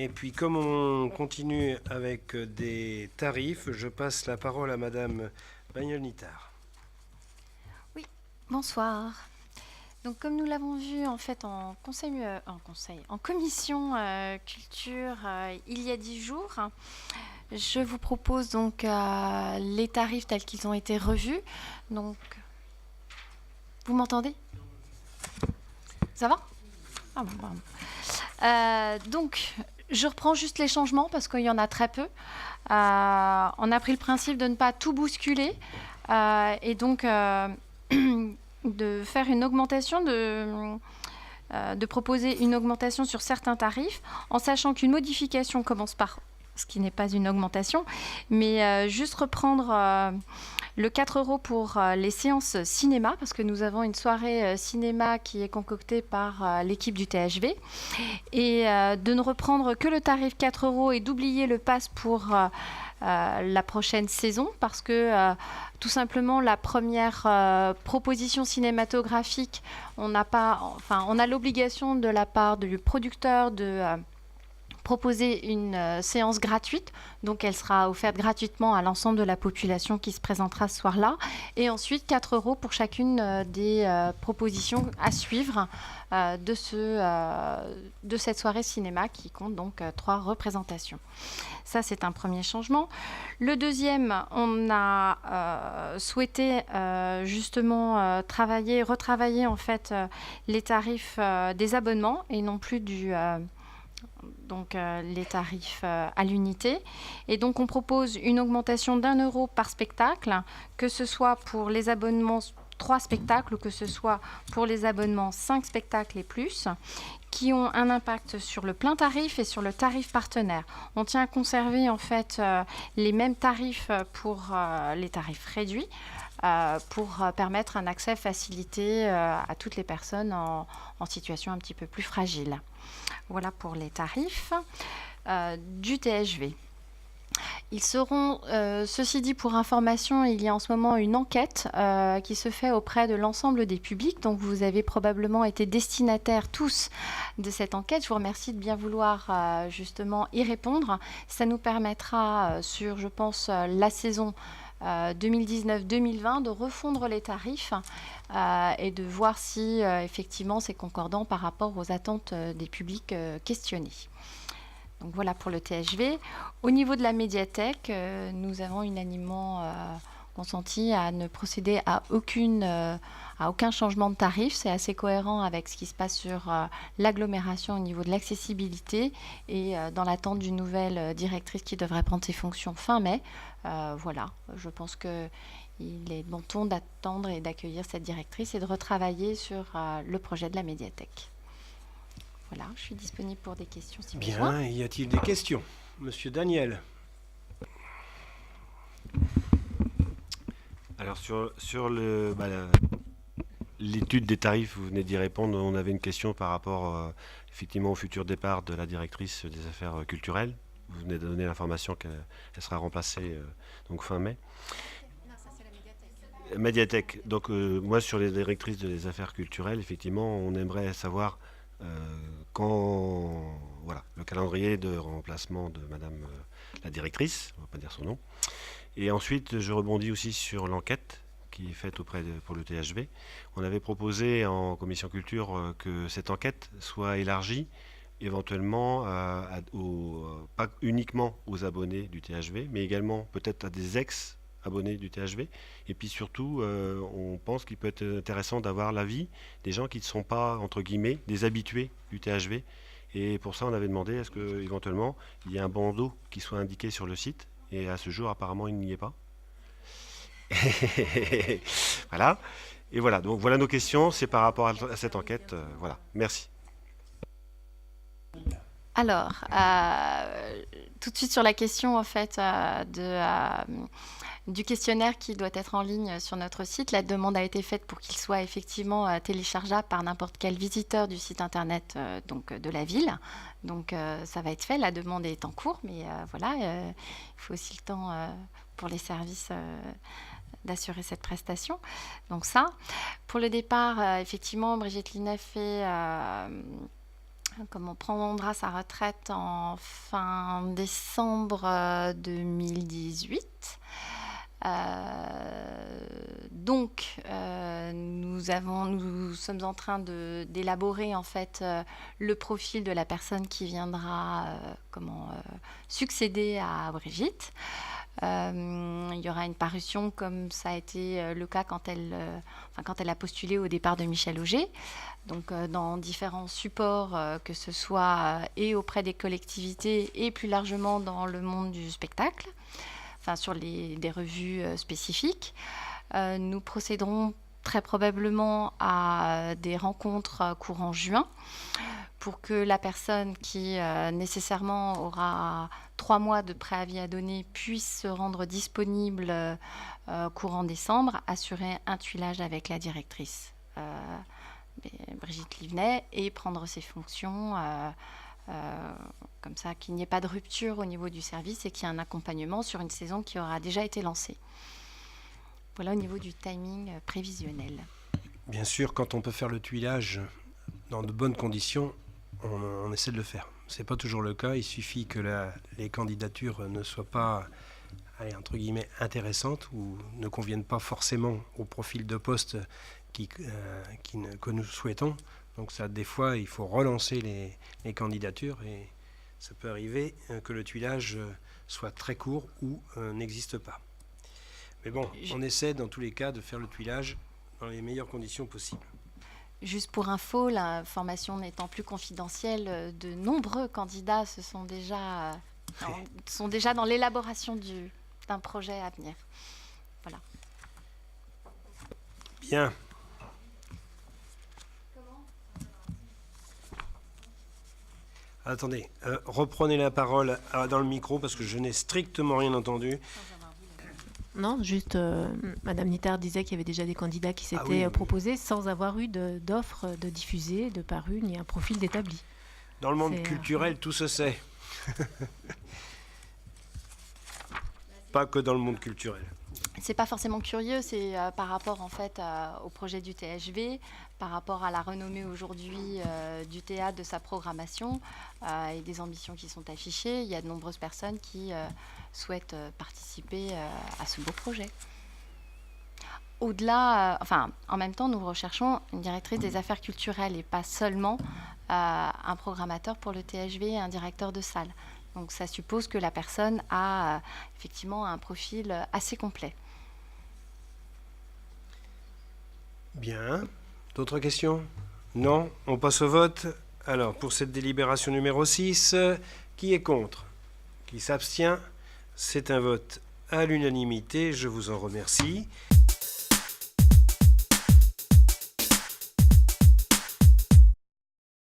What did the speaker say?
Et puis comme on continue avec des tarifs, je passe la parole à Madame Bagnol-Nittard. Oui, bonsoir. Donc, comme nous l'avons vu en fait en commission culture il y a 10 jours, je vous propose donc les tarifs tels qu'ils ont été revus. Donc, vous m'entendez? Ça va? Ah bon, pardon. Donc, je reprends juste les changements parce qu'il y en a très peu. On a pris le principe de ne pas tout bousculer et donc de faire une augmentation de proposer une augmentation sur certains tarifs, en sachant qu'une modification commence par ce qui n'est pas une augmentation, mais juste reprendre le 4 € pour les séances cinéma, parce que nous avons une soirée cinéma qui est concoctée par l'équipe du THV, et de ne reprendre que le tarif 4 € et d'oublier le pass pour la prochaine saison, parce que tout simplement la première proposition cinématographique, on a l'obligation de la part du producteur de proposer une séance gratuite, donc elle sera offerte gratuitement à l'ensemble de la population qui se présentera ce soir-là, et ensuite 4 € pour chacune des propositions à suivre de cette soirée cinéma qui compte donc 3 représentations. Ça, c'est un premier changement. Le deuxième, on a souhaité justement retravailler en fait les tarifs des abonnements et non plus les tarifs à l'unité. Et donc, on propose une augmentation d'1 € par spectacle, que ce soit pour les abonnements 3 spectacles ou que ce soit pour les abonnements 5 spectacles et plus, qui ont un impact sur le plein tarif et sur le tarif partenaire. On tient à conserver en fait les mêmes tarifs pour les tarifs réduits, pour permettre un accès facilité à toutes les personnes en situation un petit peu plus fragile. Voilà pour les tarifs du THV. Ils seront, ceci dit, pour information, il y a en ce moment une enquête qui se fait auprès de l'ensemble des publics. Donc, vous avez probablement été destinataires tous de cette enquête. Je vous remercie de bien vouloir justement y répondre. Ça nous permettra sur, je pense, la saison 2019-2020 de refondre les tarifs et de voir si effectivement c'est concordant par rapport aux attentes des publics questionnés. Donc voilà pour le THV. Au niveau de la médiathèque, nous avons unanimement consenti à ne procéder à aucun changement de tarif. C'est assez cohérent avec ce qui se passe sur l'agglomération au niveau de l'accessibilité et dans l'attente d'une nouvelle directrice qui devrait prendre ses fonctions fin mai. Voilà, je pense qu'il est bon ton d'attendre et d'accueillir cette directrice et de retravailler sur le projet de la médiathèque. Voilà, je suis disponible pour des questions si besoin. Bien, y a-t-il des questions? Monsieur Daniel. Alors sur l'étude des tarifs, vous venez d'y répondre. On avait une question par rapport effectivement au futur départ de la directrice des affaires culturelles. Vous venez de donner l'information qu'elle sera remplacée donc fin mai. Non, ça c'est la médiathèque. Médiathèque. Donc moi sur les directrices des affaires culturelles, effectivement, on aimerait savoir quand le calendrier de remplacement de Madame la directrice, on ne va pas dire son nom. Et ensuite, je rebondis aussi sur l'enquête qui est faite pour le THV. On avait proposé en commission culture que cette enquête soit élargie éventuellement pas uniquement aux abonnés du THV, mais également peut-être à des ex-abonnés du THV. Et puis surtout, on pense qu'il peut être intéressant d'avoir l'avis des gens qui ne sont pas, entre guillemets, des habitués du THV. Et pour ça, on avait demandé est-ce qu'éventuellement, il y a un bandeau qui soit indiqué sur le site. Et à ce jour, apparemment, il n'y est pas. Voilà. Et voilà, donc voilà nos questions, c'est par rapport à cette enquête. Voilà, merci. Alors, tout de suite sur la question en fait du questionnaire qui doit être en ligne sur notre site, la demande a été faite pour qu'il soit effectivement téléchargeable par n'importe quel visiteur du site internet donc de la ville. Donc ça va être fait, la demande est en cours, mais voilà, il faut aussi le temps pour les services d'assurer cette prestation. Donc ça, pour le départ, effectivement, Brigitte Linef comme on prendra sa retraite en fin décembre 2018. Nous sommes en train d'élaborer en fait le profil de la personne qui viendra succéder à Brigitte. Il y aura une parution comme ça a été le cas quand elle a postulé au départ de Michel Auger, donc dans différents supports, que ce soit et auprès des collectivités et plus largement dans le monde du spectacle, sur des revues spécifiques. Nous procéderons très probablement à des rencontres courant juin pour que la personne qui nécessairement aura 3 mois de préavis à donner puisse se rendre disponible courant décembre, assurer un tuilage avec la directrice Brigitte Livenet et prendre ses fonctions comme ça qu'il n'y ait pas de rupture au niveau du service et qu'il y ait un accompagnement sur une saison qui aura déjà été lancée. Voilà au niveau du timing prévisionnel. Bien sûr, quand on peut faire le tuilage dans de bonnes conditions, on essaie de le faire. Ce n'est pas toujours le cas, il suffit que les candidatures ne soient pas, entre guillemets, intéressantes ou ne conviennent pas forcément au profil de poste que nous souhaitons. Donc ça, des fois, il faut relancer les candidatures et ça peut arriver que le tuilage soit très court ou n'existe pas. Mais bon, on essaie dans tous les cas de faire le tuilage dans les meilleures conditions possibles. Juste pour info, la formation n'étant plus confidentielle, de nombreux candidats sont déjà dans l'élaboration d'un projet à venir. Voilà. Bien. Attendez, reprenez la parole dans le micro parce que je n'ai strictement rien entendu. Non, juste Madame Nittard disait qu'il y avait déjà des candidats qui s'étaient proposés sans avoir eu d'offres de diffusées, de parues, ni un profil d'établi. Dans le monde culturel, tout se sait. Pas que dans le monde culturel. C'est pas forcément curieux, c'est par rapport en fait au projet du THV, par rapport à la renommée aujourd'hui du théâtre, de sa programmation et des ambitions qui sont affichées. Il y a de nombreuses personnes qui souhaitent participer à ce beau projet. Au-delà, en même temps, nous recherchons une directrice des affaires culturelles et pas seulement un programmateur pour le THV et un directeur de salle. Donc ça suppose que la personne a effectivement un profil assez complet. Bien. D'autres questions? Non? On passe au vote. Alors, pour cette délibération numéro 6, qui est contre? Qui s'abstient? C'est un vote à l'unanimité. Je vous en remercie.